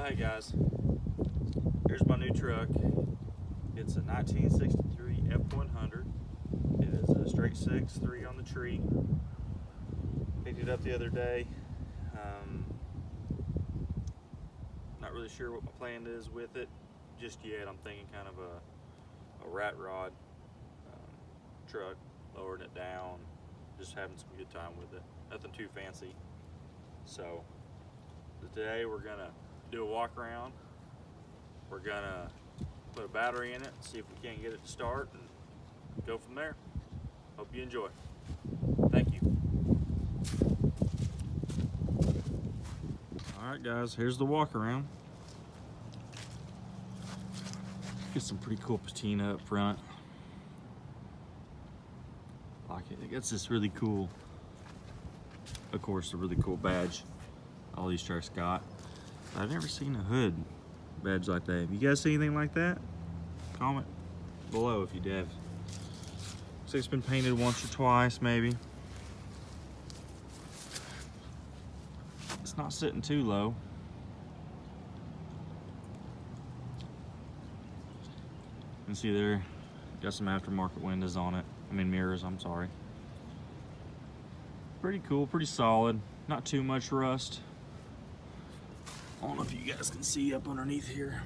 Hey guys, here's my new truck. It's a 1963 F100. It is a straight 6.3 on the tree. Picked it up the other day. Not really sure what my plan is with it just yet. I'm thinking kind of a Ratrod truck, lowering it down, just having some good time with it. Nothing too fancy. So today we're gonna do a walk around. We're gonna put a battery in it, see if we can't get it to start, and go from there. Hope you enjoy. Thank you. Alright guys, here's the walk around. Get some pretty cool patina up front. Like it. It gets this really cool, of course, a really cool badge all these trucks got. I've never seen a hood badge like that. Have you guys seen anything like that? Comment below if you did. Looks like it's been painted once or twice, maybe. It's not sitting too low. You can see there, got some aftermarket windows on it. I mean mirrors, I'm sorry. Pretty cool, pretty solid. Not too much rust. I don't know if you guys can see up underneath here,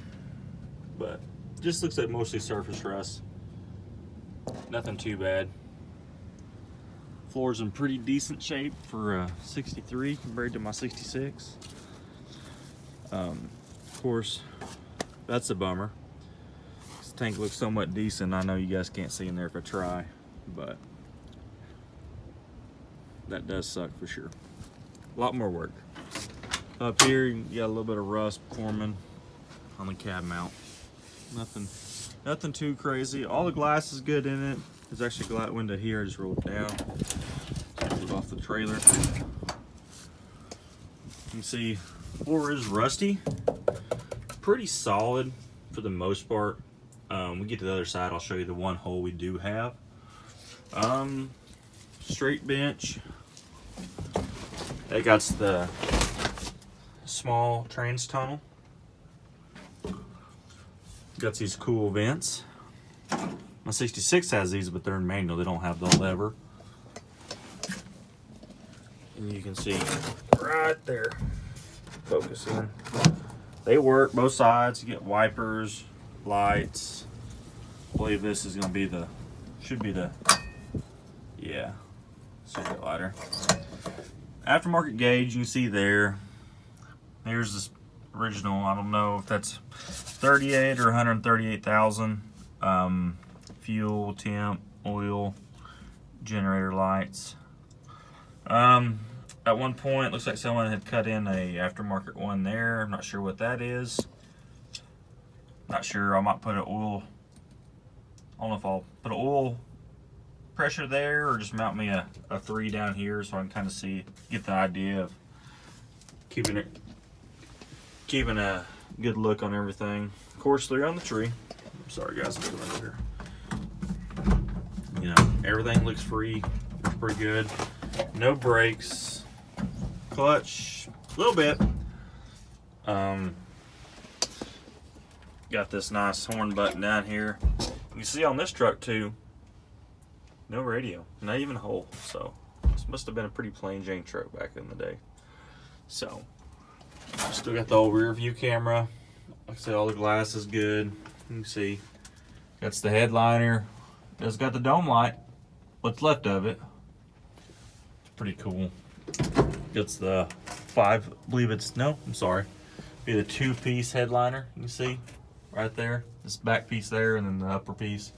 but just looks like mostly surface rust. Nothing too bad. Floor's in pretty decent shape for a 63 compared to my 66. Of course, that's a bummer. This tank looks somewhat decent. I know you guys can't see in there if I try, but that does suck for sure. A lot more work. Up here, you got a little bit of rust forming on the cab mount. Nothing too crazy. All the glass is good in it. There's actually a glass window here. I just rolled it down. Just move off the trailer. You can see floor is rusty. Pretty solid for the most part. We get to the other side, I'll show you the one hole we do have. Straight bench. It got the small trans tunnel. Got these cool vents. My 66 has these, but they're in manual. They don't have the lever. And you can see right there, focusing. They work both sides. You get wipers, lights. I believe this is going to be the, should be the, yeah, cigarette lighter. Aftermarket gauge, you can see there. Here's this original. I don't know if that's 38 or 138,000. Fuel, temp, oil, generator lights. At one point, looks like someone had cut in a aftermarket one there. I'm not sure what that is. Not sure. I might put an oil. I don't know if I'll put an oil pressure there or just mount me a 3 down here so I can kind of see, get the idea of keeping a good look on everything. Of course, they're on the tree. I'm sorry guys, I'm going over here. You know, everything looks free, looks pretty good. No brakes, clutch, a little bit. Got this nice horn button down here. You can see on this truck too, no radio, not even a hole. So this must have been a pretty plain Jane truck back in the day. So still got the old rear view camera. Like I said, all the glass is good. You can see that's the headliner. It's got the dome light, what's left of it. It's pretty cool. It's the I believe it's, no, I'm sorry. Be the 2-piece headliner. You can see right there. This back piece there and then the upper piece.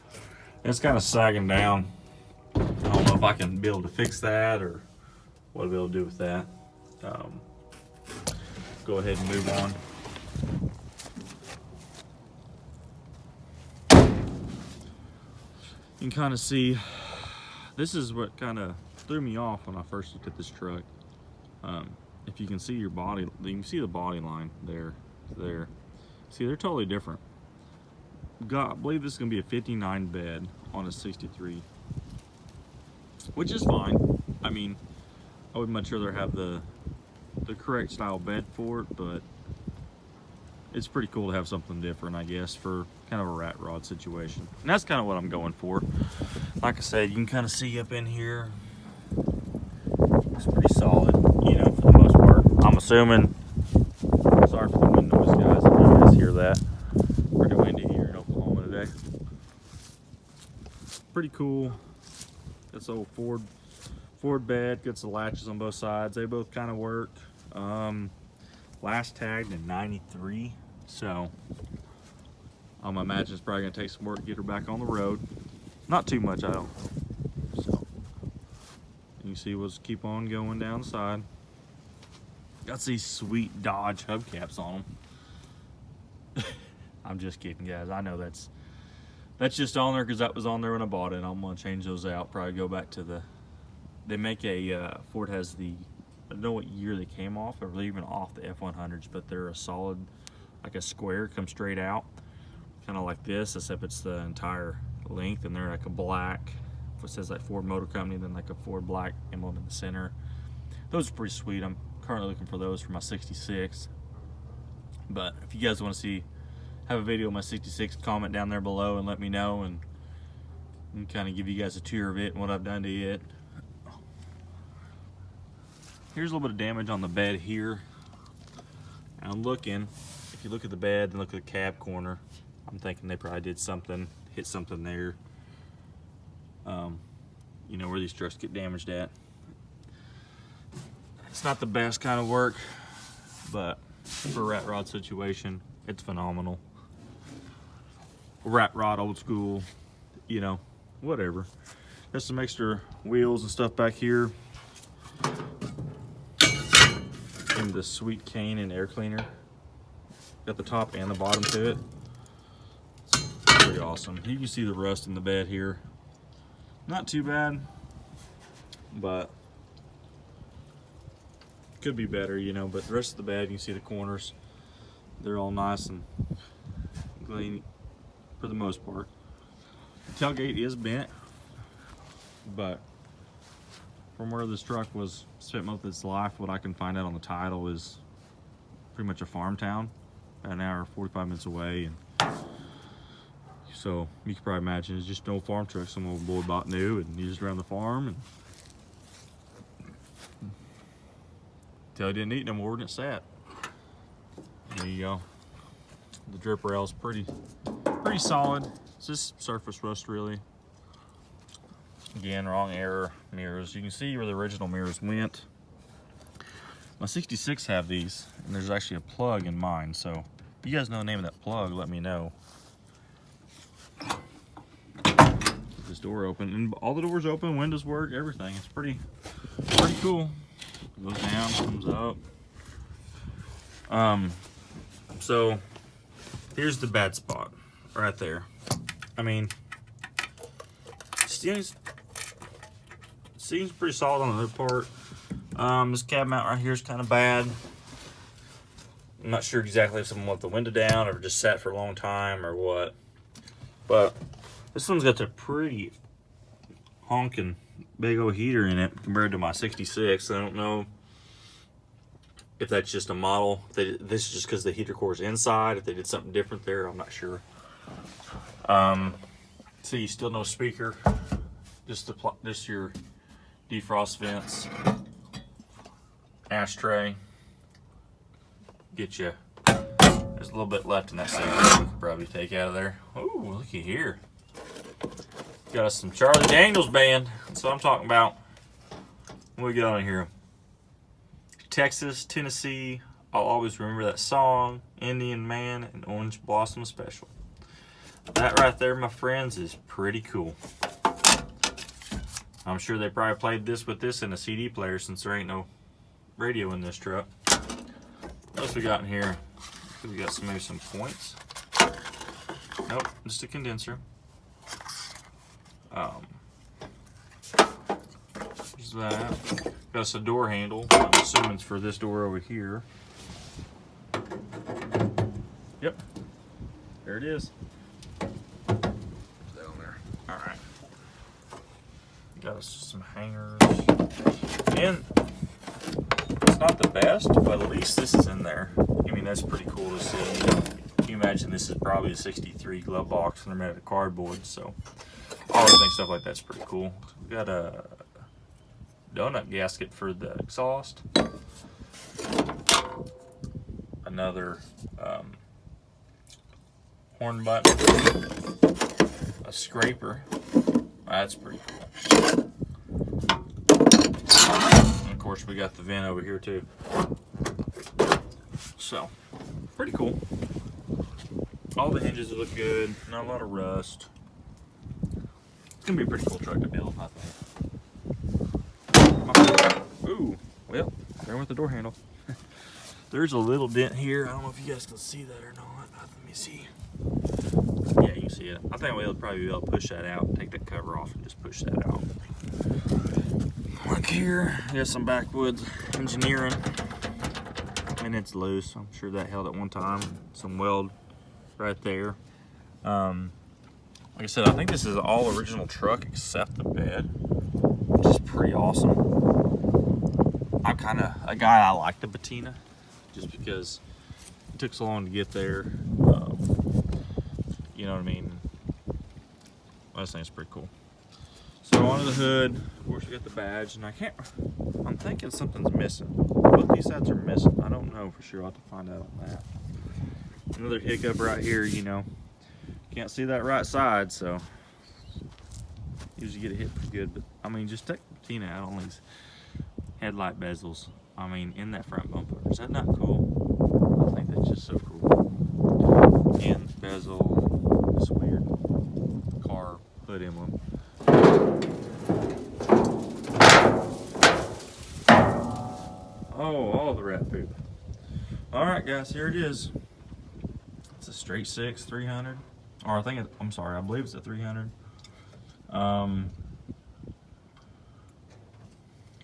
And it's kind of sagging down. I don't know if I can be able to fix that or what I'll be able to do with that. Go ahead and move on. You can kind of see, this is what kind of threw me off when I first looked at this truck. If you can see your body, you can see the body line there. See, they're totally different. I believe this is going to be a 59 bed on a 63, which is fine. I mean, I would much rather have the correct style bed for it, but it's pretty cool to have something different, I guess, for kind of a rat rod situation. And that's kind of what I'm going for. Like I said, you can kind of see up in here. It's pretty solid, you know, for the most part. I'm assuming, sorry for the wind noise, guys, if you guys hear that. Pretty windy here in Oklahoma today. Pretty cool. This old Ford bed, gets the latches on both sides. They both kind of work. Last tagged in '93, so I imagine it's probably gonna take some work to get her back on the road. Not too much, I don't know. So you can see we'll just keep on going down the side. Got these sweet Dodge hubcaps on them. I'm just kidding, guys. I know that's just on there because that was on there when I bought it. I'm gonna change those out. Probably go back to the. They make a Ford has the. I don't know what year they came off, or even off the F100s, but they're a solid, like a square, come straight out, kind of like this, except it's the entire length, and they're like a black. It says like Ford Motor Company, then like a Ford black emblem in the center. Those are pretty sweet. I'm currently looking for those for my '66. But if you guys want to see, have a video of my '66, comment down there below and let me know, and kind of give you guys a tour of it and what I've done to it. Here's a little bit of damage on the bed here. And I'm looking, if you look at the bed and look at the cab corner, I'm thinking they probably did something, hit something there. You know, where these trucks get damaged at. It's not the best kind of work, but for a rat rod situation, it's phenomenal. Rat rod, old school, you know, whatever. Got some extra wheels and stuff back here. And the sweet cane and air cleaner. Got the top and the bottom to it. It's pretty awesome. You can see the rust in the bed here. Not too bad, but could be better, you know. But the rest of the bed, you can see the corners. They're all nice and clean for the most part. Tailgate is bent, but from where this truck was spent most of its life, what I can find out on the title is pretty much a farm town, about an hour, 45 minutes away, and so you can probably imagine it's just an old farm truck some old boy bought new and used around the farm, and until he didn't eat no more and it sat. There you go. The drip rail's pretty solid. It's just surface rust really. Again, wrong error mirrors. You can see where the original mirrors went. My '66 have these, and there's actually a plug in mine. So if you guys know the name of that plug, let me know. Get this door open, and all the doors open, windows work, everything. It's pretty cool. Goes down, comes up. So here's the bad spot, right there. I mean, seems pretty solid on the other part. This cab mount right here is kind of bad. I'm not sure exactly if someone left the window down or just sat for a long time or what. But this one's got a pretty honking big old heater in it compared to my '66. I don't know if that's just a model. This is just because the heater core is inside. If they did something different there, I'm not sure. See, still no speaker. Just your defrost vents, ashtray. Get you. There's a little bit left in that safe we could probably take out of there. Oh, looky here. Got us some Charlie Daniels band. That's what I'm talking about. When we get on here. Texas, Tennessee. I'll always remember that song. Indian Man and Orange Blossom Special. That right there, my friends, is pretty cool. I'm sure they probably played this with this in a CD player since there ain't no radio in this truck. What else we got in here? We got maybe some points. Nope, just a condenser. There's that. Got us a door handle. I'm assuming it's for this door over here. Yep, there it is. Down there. All right. Got us some hangers. And it's not the best, but at least this is in there. I mean, that's pretty cool to see. you imagine this is probably a 63 glove box and they're made of cardboard, so I always think stuff like that's pretty cool. We got a donut gasket for the exhaust, another horn button, a scraper. That's pretty cool. And of course we got the vent over here too. So, pretty cool. All the hinges look good, not a lot of rust. It's gonna be a pretty cool truck to build, I think. Ooh, well, there went the door handle. There's a little dent here. I don't know if you guys can see that or not. Let me see. Yeah, you can see it. I think we'll probably be able to push that out, take that cover off, and just push that out. Look here, got some backwoods engineering, and it's loose. I'm sure that held at one time. Some weld right there. Like I said, I think this is an all original truck except the bed, which is pretty awesome. I'm kind of a guy, I like the patina just because it took so long to get there. You know what I mean? I just think it's pretty cool. So onto the hood, of course we got the badge, and I'm thinking something's missing. What these sides are missing, I don't know for sure. I'll have to find out on that. Another hiccup right here, you know. Can't see that right side, so usually get it hit pretty good. But I mean, just take the patina out on these headlight bezels. I mean, in that front bumper. Is that not cool? I think that's just so cool. And the bezel, this weird car hood emblem. Oh, all of the rat poop. Alright guys, here it is. It's a straight 6 300. Or I believe it's a 300. Got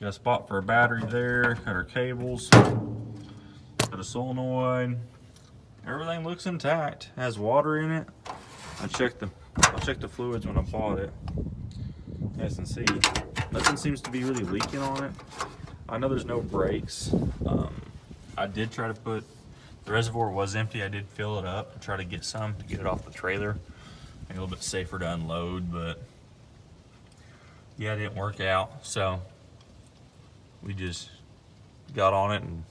a spot for a battery there, got our cables, got a solenoid. Everything looks intact. Has water in it. I checked the fluids when I bought it. As you can see, nothing seems to be really leaking on it. I know there's no brakes. I did try to put, the reservoir was empty. I did fill it up and try to get some to get it off the trailer. A little bit safer to unload, but yeah, it didn't work out. So we just got on it and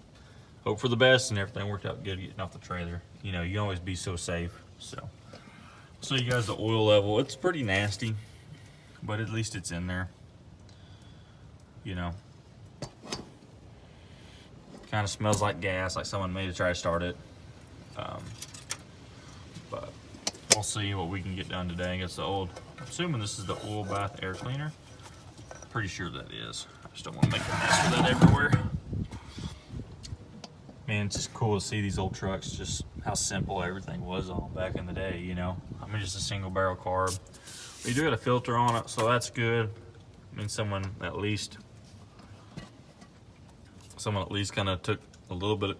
hope for the best, and everything worked out good getting off the trailer. You know, you can always be so safe. So you guys, the oil level, it's pretty nasty, but at least it's in there. You know, kind of smells like gas, like someone made to try to start it. But we'll see what we can get done today. I guess I'm assuming this is the oil bath air cleaner. Pretty sure that is. I just don't want to make a mess with that everywhere. Man, it's just cool to see these old trucks, just how simple everything was on back in the day, you know. I mean, just a single barrel carb. We do got a filter on it, so that's good. I mean, someone at least kind of took a little bit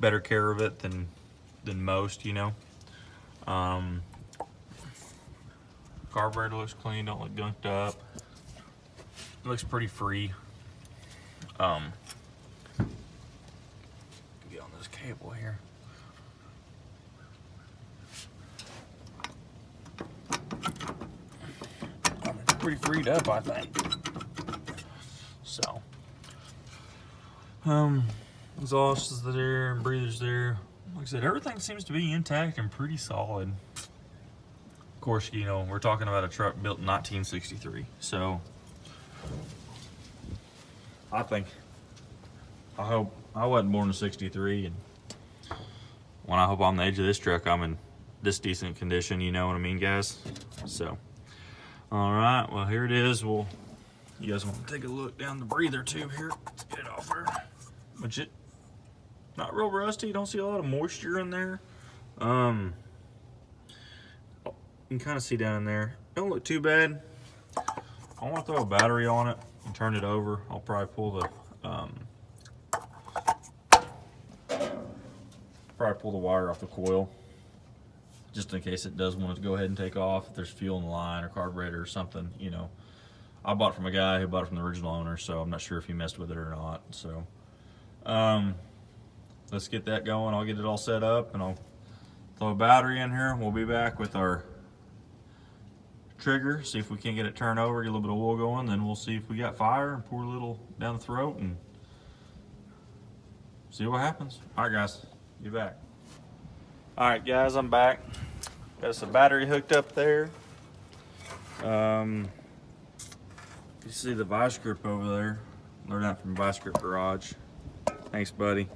better care of it than most, you know. Carburetor looks clean, don't look gunked up. It looks pretty free. Get on this cable here. It's pretty freed up, I think. So, exhaust is there, breather's there. Like I said, everything seems to be intact and pretty solid. Of course, you know, we're talking about a truck built in 1963, so I hope I wasn't born in '63, and when I hope on the edge of this truck, I'm in this decent condition, you know what I mean, guys? So, all right, well, here it is. You guys want to take a look down the breather tube here? Let's get it off there. But it, not real rusty. You don't see a lot of moisture in there. You can kind of see down in there. Don't look too bad. I want to throw a battery on it and turn it over. I'll probably pull the wire off the coil, just in case it does want to go ahead and take off. If there's fuel in the line or carburetor or something, you know. I bought it from a guy who bought it from the original owner, so I'm not sure if he messed with it or not. So, let's get that going. I'll get it all set up, and I'll throw a battery in here. We'll be back with our trigger, see if we can't get it turned over, get a little bit of oil going, then we'll see if we got fire and pour a little down the throat and see what happens. All right, guys, get back. All right, guys, I'm back. Got us a battery hooked up there. You see the vice grip over there. Learned that from Vice Grip Garage. Thanks, buddy.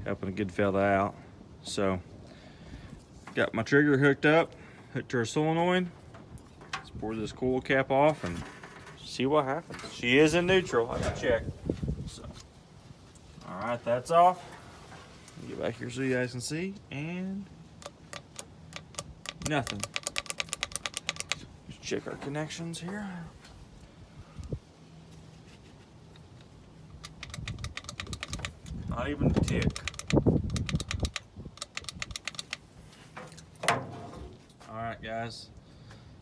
Helping a good fella out. So, got my trigger hooked up, hooked to our solenoid. Let's pour this coil cap off and see what happens. She is in neutral, I can check. So, all right, that's off. Get back here so you guys can see, and nothing. Let's check our connections here. Not even a tick. Alright, guys.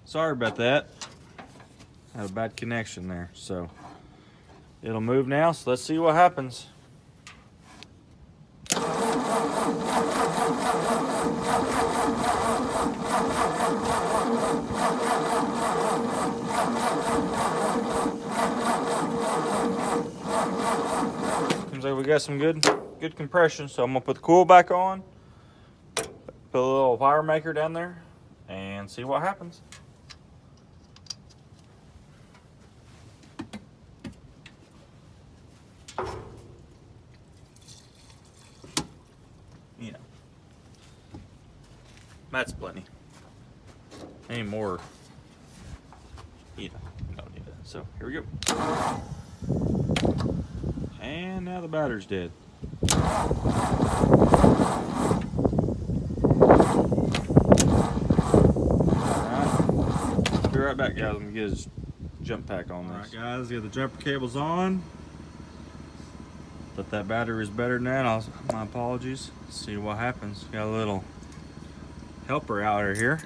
Sorry about that. Had a bad connection there. So it'll move now, so let's see what happens. Seems like we got some good compression, so I'm gonna put the coil back on, put a little fire maker down there, and see what happens. You know, that's plenty. Any more, you know, don't need that. So here we go. And now the battery's dead. Alright, be right back, guys. Let me get his jump pack on this. Alright, guys, get the jumper cables on. Thought that battery was better than that. My apologies. Let's see what happens. Got a little helper out here.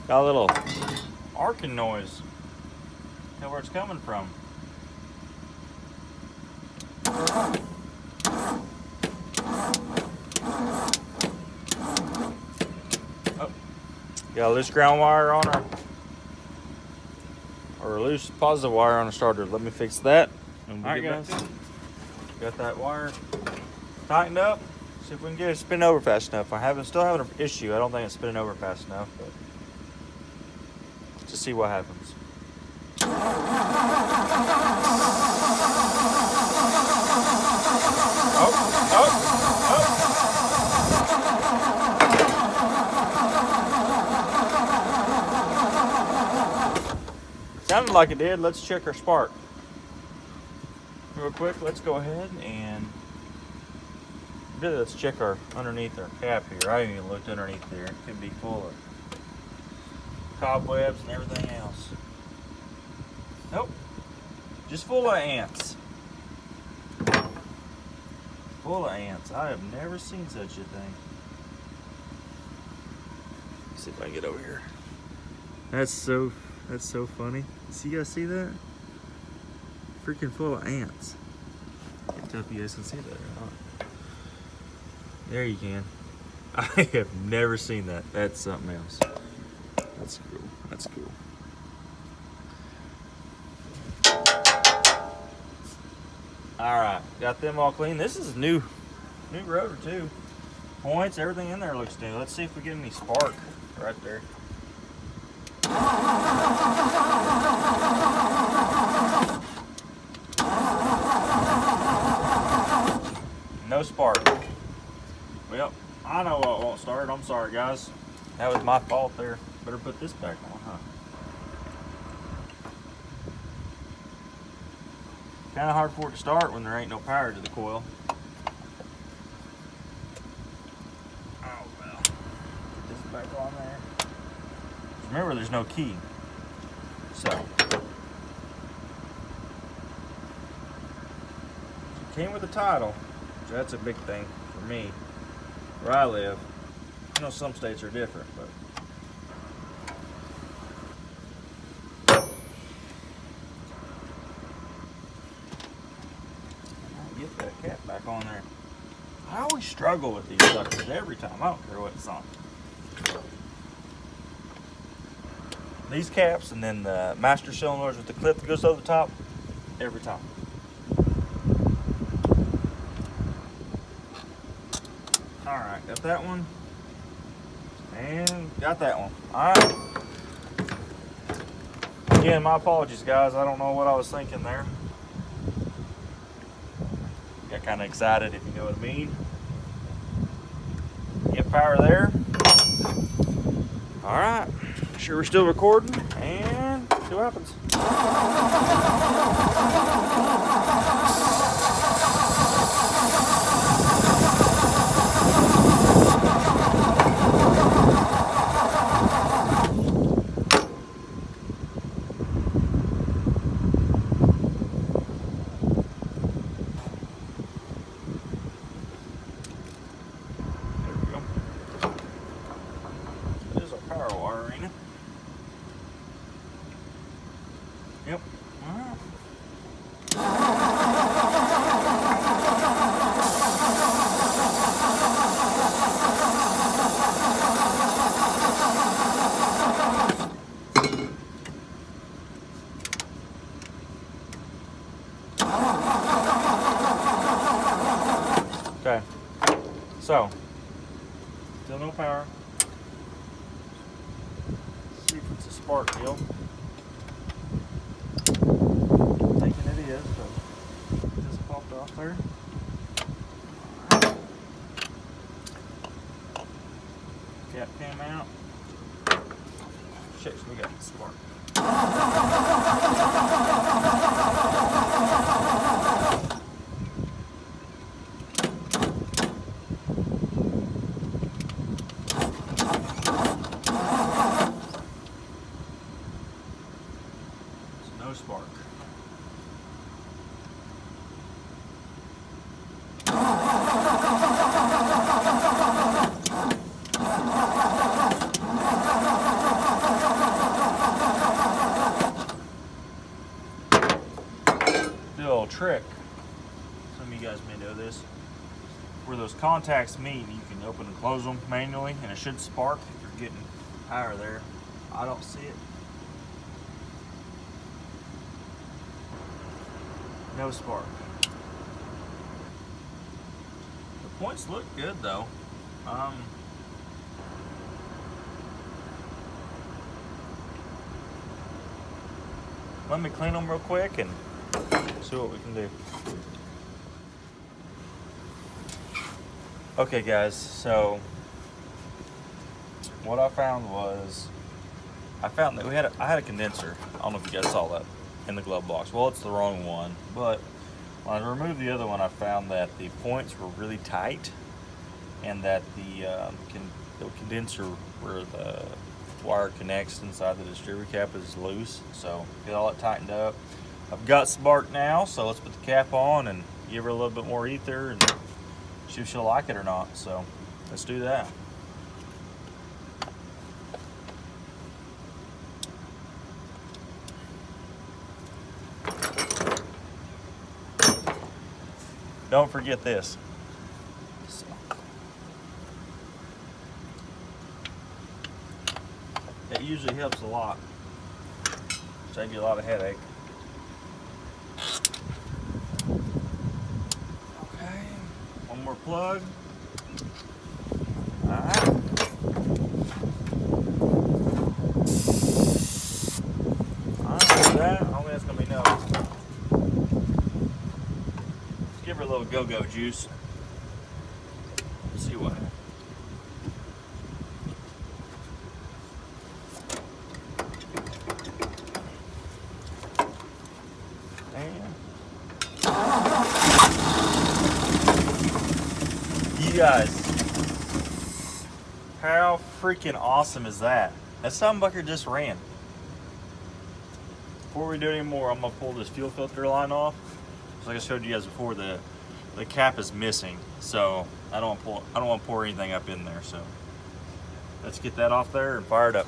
Got a little arcing noise. Tell where it's coming from. Oh, got a loose ground wire on our, or a loose positive wire on the starter. Let me fix that. And we'll get back. Got that wire tightened up. See if we can get it spin over fast enough. Still having an issue. I don't think it's spinning over fast enough, but to see what happens. Sounded like it did. Let's check our spark. Real quick, let's go ahead and really let's check our underneath our cap here. I haven't even looked underneath there. It could be full of cobwebs and everything else. Nope, just full of ants. Full of ants. I have never seen such a thing. Let's see if I can get over here. That's so funny. See, you guys see that? Freaking full of ants. I can't tell if you guys can see that or not. There you can. I have never seen that. That's something else. That's cool. That's cool. All right, got them all clean. This is a new rotor too. Points, everything in there looks new. Let's see if we get any spark right there. No spark. Well, I know what won't start. I'm sorry, guys. That was my fault there. Better put this back on, huh? Kind of hard for it to start when there ain't no power to the coil. Oh, well. Put this back on there. Remember, there's no key. So. It came with the title. So that's a big thing for me. where I live. I know some states are different, but get that cap back on there. I always struggle with these suckers every time. I don't care what it's on. These caps and then the master cylinders with the clip that goes over the top, every time. Alright, got that one. And got that one. Alright. Again, my apologies, guys. I don't know what I was thinking there. Got kind of excited, if you know what I mean. Get power there. Alright. Sure we're still recording, and see what happens. There we go. There's our power wire, ain't it? Yep. All right. Okay. So, still no power. Let's see if it's a spark deal. Thinking it is, but it just popped off there. Alright. Cap came out. Shit, we got the spark. No spark. Do a little trick. Some of you guys may know this. Where those contacts meet, you can open and close them manually, and it should spark if you're getting power there. I don't see it. No spark. The points look good though. Let me clean them real quick and see what we can do. Okay guys, so what I found was, I found that I had a condenser. I don't know if you guys saw that in the glove box. Well, it's the wrong one, but when I removed the other one, I found that the points were really tight, and that the condenser where the wire connects inside the distributor cap is loose. So get all that tightened up. I've got spark now, so let's put the cap on and give her a little bit more ether and see if she'll like it or not. So let's do that. Don't forget this. So, it usually helps a lot. Save you a lot of headache. Okay, one more plug. All right. After that, I don't think that's gonna be enough. Give her a little go-go juice. Let's see what. You guys, how freaking awesome is that? That stumbucker just ran. Before we do any more, I'm gonna pull this fuel filter line off. Like I showed you guys before, the cap is missing, so I don't want to pour anything up in there. So let's get that off there and fire it up.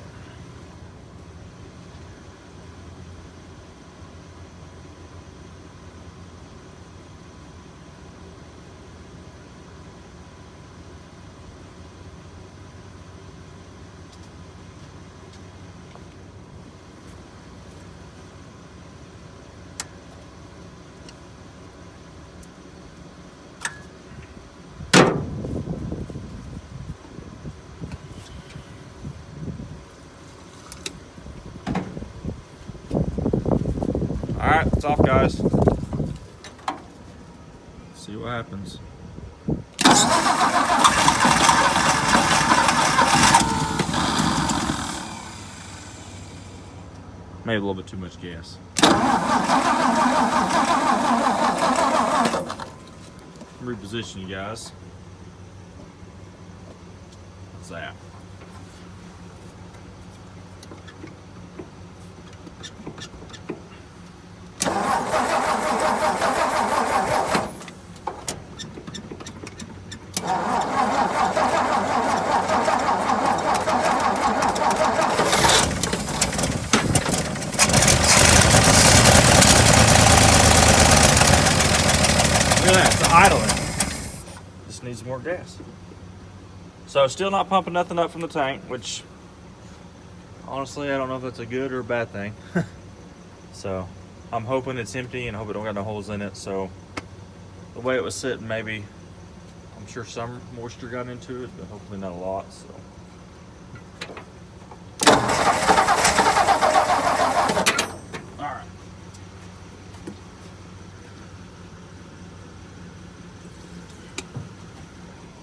Alright, it's off, guys. See what happens. Maybe a little bit too much gas. Reposition you guys. What's that? Look at that, it's idling. Just needs more gas. So still not pumping nothing up from the tank, which honestly I don't know if that's a good or a bad thing. So I'm hoping it's empty and I hope it don't got no holes in it. So the way it was sitting, maybe I'm sure some moisture got into it, but hopefully not a lot. So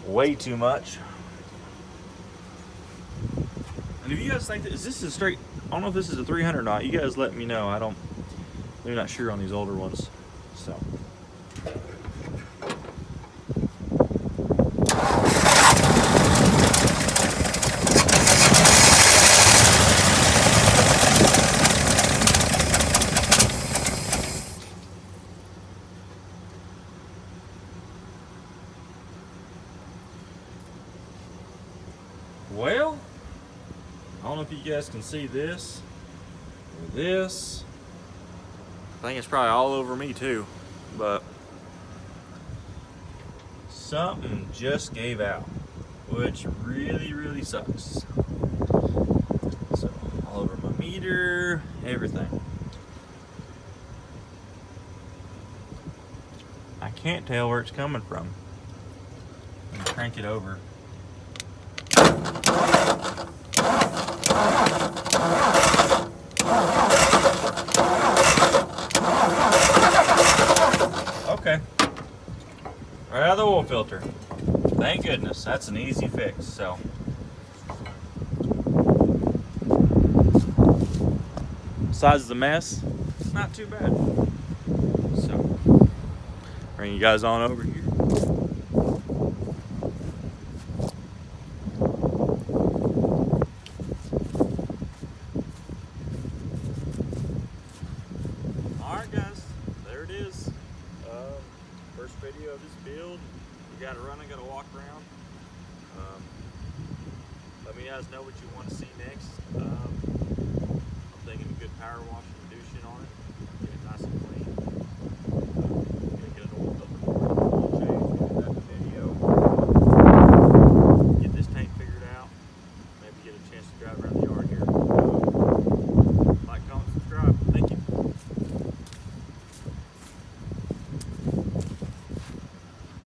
way too much. And if you guys think that is this a straight, I don't know if this is a 300 or not, you guys let me know. I'm not sure on these older ones. So well, I don't know if you guys can see this or this. I think it's probably all over me too, but something just gave out, which really sucks. So all over my meter, everything. I can't tell where it's coming from. I'm gonna crank it over. Okay. Right out of the oil filter. Thank goodness. That's an easy fix. So besides the mess, it's not too bad. So bring you guys on over here. Alright guys, there it is. First video of this build. We got it running, got to walk around. Let me guys know what you want to see next. I'm thinking a good power wash and reduction on it. Get it nice and clean. Get an oil filter change, get that in the video. Get this tank figured out. Maybe get a chance to drive around the yard.